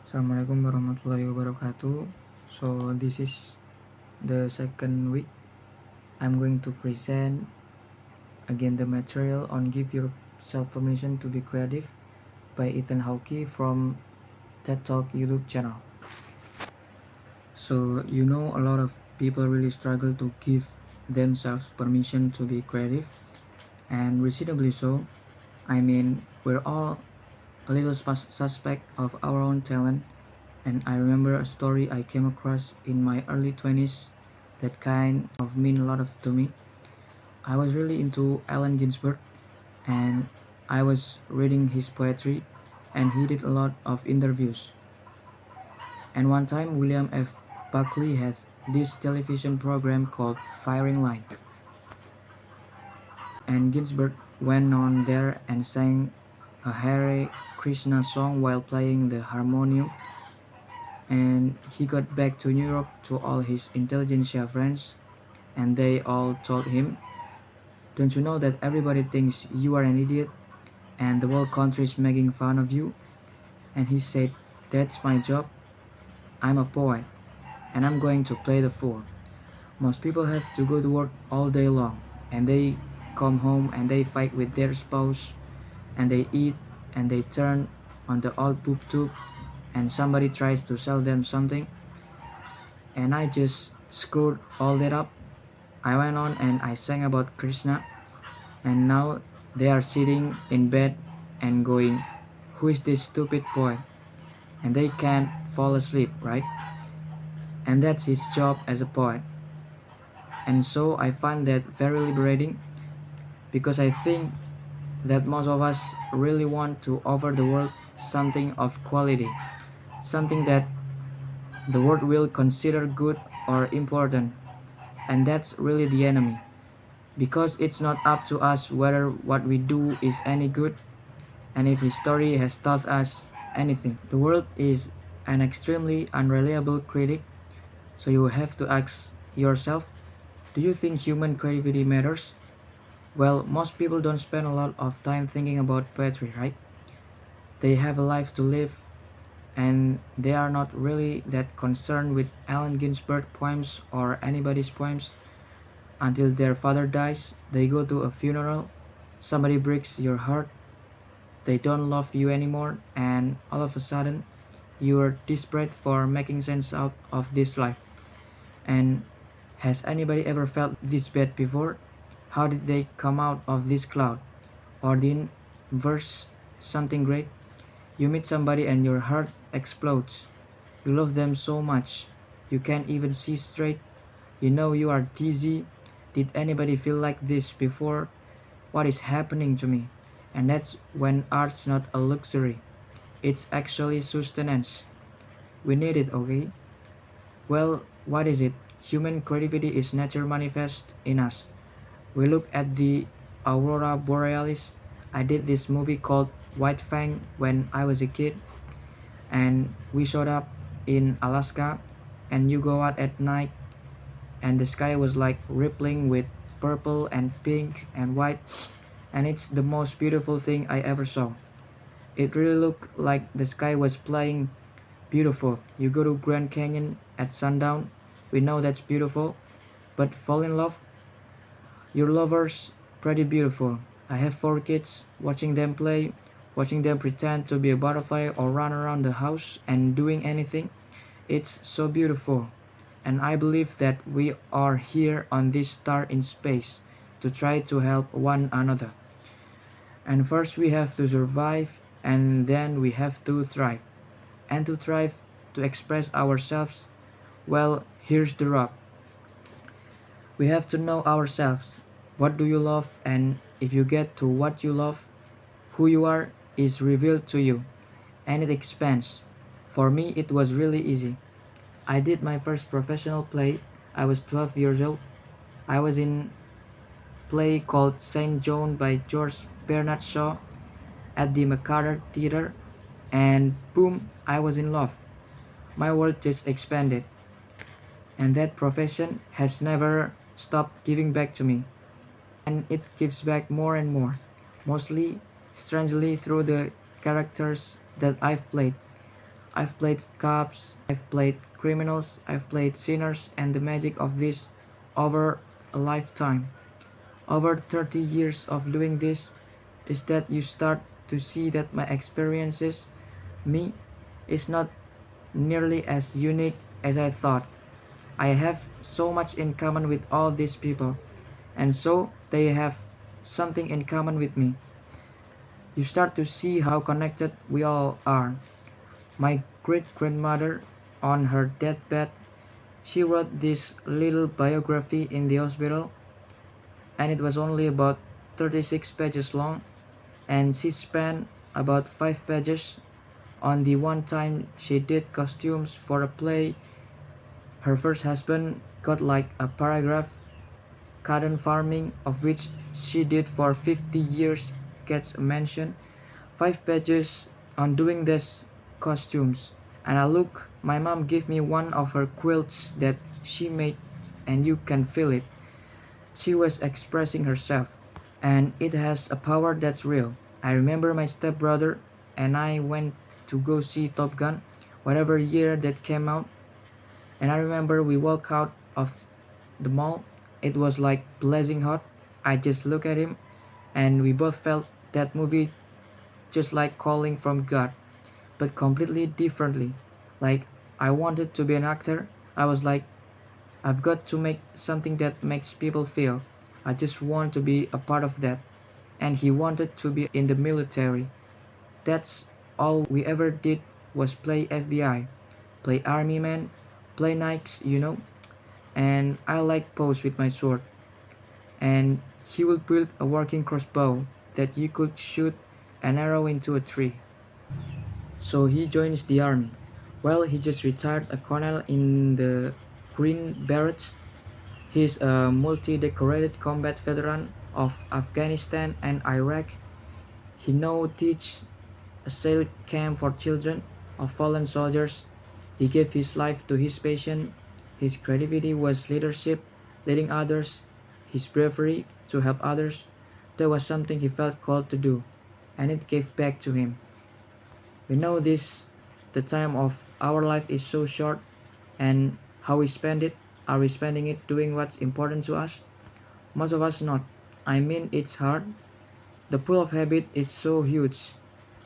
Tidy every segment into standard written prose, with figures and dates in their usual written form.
Assalamualaikum warahmatullahi wabarakatuh. So this is the second week. I'm going to present again the material on Give Yourself Permission to Be Creative by Ethan Hawki from TED Talk YouTube channel. So a lot of people really struggle to give themselves permission to be creative, and reasonably so. I mean, we're all a little suspect of our own talent. And I remember a story I came across in my early 20s that kind of mean a lot to me. I was really into Allen Ginsberg, and I was reading his poetry, and he did a lot of interviews. And one time William F. Buckley had this television program called Firing Line, and Ginsberg went on there and sang a Hare Krishna song while playing the harmonium. And he got back to New York to all his intelligentsia friends, and they all told him, "Don't you know that everybody thinks you are an idiot and the whole country is making fun of you?" And he said, "That's my job. I'm a poet, and I'm going to play the fool. Most people have to go to work all day long, and they come home and they fight with their spouse, and they eat, and they turn on the old boob tube, and somebody tries to sell them something, and I just screwed all that up. I went on and I sang about Krishna, and now they are sitting in bed and going, 'Who is this stupid boy?' And they can't fall asleep, right? And that's his job as a poet." And so I find that very liberating, because I think that most of us really want to offer the world something of quality, something that the world will consider good or important. And that's really the enemy, because it's not up to us whether what we do is any good, and if history has taught us anything. The world is an extremely unreliable critic, so you have to ask yourself, do you think human creativity matters? Well, most people don't spend a lot of time thinking about poetry, right? They have a life to live, and they are not really that concerned with Allen Ginsberg poems or anybody's poems. Until their father dies, they go to a funeral, somebody breaks your heart, they don't love you anymore, and all of a sudden, you're desperate for making sense out of this life. And has anybody ever felt this bad before? How did they come out of this cloud? Or didn't verse something great? You meet somebody and your heart explodes. You love them so much, you can't even see straight. You know you are dizzy. Did anybody feel like this before? What is happening to me? And that's when art's not a luxury. It's actually sustenance. We need it, okay? Well, what is it? Human creativity is nature manifest in us. We look at the aurora borealis. I did this movie called White Fang when I was a kid, and we showed up in Alaska, and you go out at night and the sky was like rippling with purple and pink and white, and it's the most beautiful thing I ever saw. It really looked like the sky was playing beautiful. You go to Grand Canyon at sundown, we know that's beautiful, but fall in love, your lover's pretty beautiful. I have 4 kids, watching them play, watching them pretend to be a butterfly or run around the house and doing anything. It's so beautiful. And I believe that we are here on this star in space to try to help one another. And first we have to survive, and then we have to thrive. And to thrive, to express ourselves, well, here's the rub. We have to know ourselves. What do you love? And if you get to what you love, who you are is revealed to you, and it expands. For me, it was really easy. I did my first professional play. I was 12 years old. I was in a play called Saint John by George Bernard Shaw at the MacArthur Theatre, and boom, I was in love. My world just expanded, and that profession has never stopped giving back to me, and it gives back more and more, mostly strangely through the characters that I've played. I've played cops, I've played criminals, I've played sinners, and the magic of this over a lifetime, over 30 years of doing this, is that you start to see that my experiences, me, is not nearly as unique as I thought. I have so much in common with all these people, and so they have something in common with me. You start to see how connected we all are. My great grandmother, on her deathbed, she wrote this little biography in the hospital, and it was only about 36 pages long, and she spent about 5 pages on the one time she did costumes for a play. Her first husband got like a paragraph. Cotton farming, of which she did for 50 years, gets a mention. 5 pages on doing these costumes. And I look, my mom gave me one of her quilts that she made, and you can feel it. She was expressing herself, and it has a power that's real. I remember my stepbrother and I went to go see Top Gun, whatever year that came out, and I remember we walked out of the mall. It was like blazing hot. I just looked at him, and we both felt that movie just like calling from God, but completely differently. Like, I wanted to be an actor. I was like, I've got to make something that makes people feel. I just want to be a part of that. And he wanted to be in the military. That's all we ever did was play FBI, play army man, play knights. And I like pose with my sword. And he would build a working crossbow that you could shoot an arrow into a tree. So he joins the army. Well, he just retired a colonel in the Green Berets. He's a multi-decorated combat veteran of Afghanistan and Iraq. He now teaches a sail camp for children of fallen soldiers. He gave his life to his passion. His creativity was leadership, leading others. His bravery to help others. That was something he felt called to do, and it gave back to him. We know this, the time of our life is so short, and how we spend it, are we spending it doing what's important to us? Most of us not. I mean, it's hard. The pool of habit is so huge,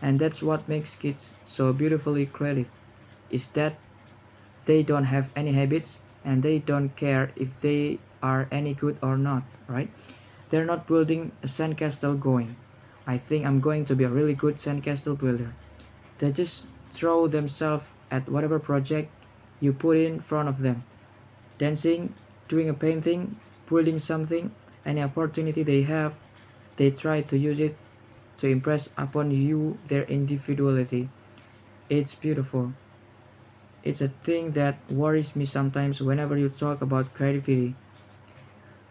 and that's what makes kids so beautifully creative, is that they don't have any habits and they don't care if they are any good or not, right? They're not building a sandcastle going, I think I'm going to be a really good sandcastle builder. They just throw themselves at whatever project you put in front of them. Dancing, doing a painting, building something, any opportunity they have, they try to use it to impress upon you their individuality. It's beautiful. It's a thing that worries me sometimes whenever you talk about creativity,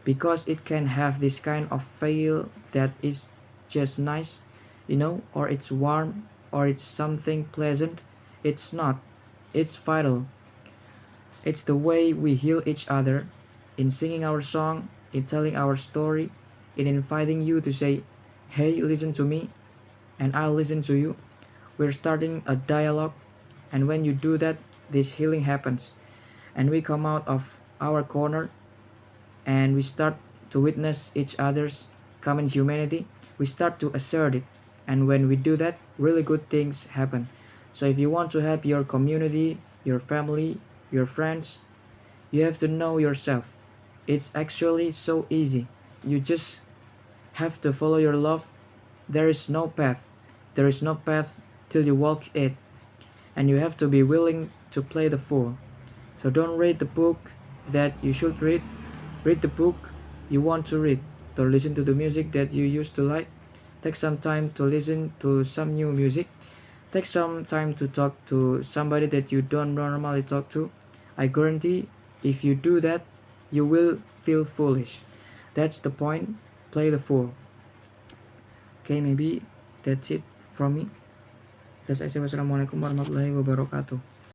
because it can have this kind of feel that is just nice, or it's warm, or it's something pleasant. It's not. It's vital. It's the way we heal each other, in singing our song, in telling our story, in inviting you to say, hey, listen to me, and I'll listen to you. We're starting a dialogue, and when you do that, this healing happens, and we come out of our corner and we start to witness each other's common humanity. We start to assert it, and when we do that, really good things happen. So if you want to help your community, your family, your friends, you have to know yourself. It's actually so easy. You just have to follow your love. There is no path. There is no path till you walk it, and you have to be willing to play the fool. So don't read the book that you should read. Read the book you want to read. Don't listen to the music that you used to like. Take some time to listen to some new music. Take some time to talk to somebody that you don't normally talk to. I guarantee if you do that, you will feel foolish. That's the point. Play the fool. Okay, maybe that's it from me. That's it. Wassalamualaikum warahmatullahi wabarakatuh.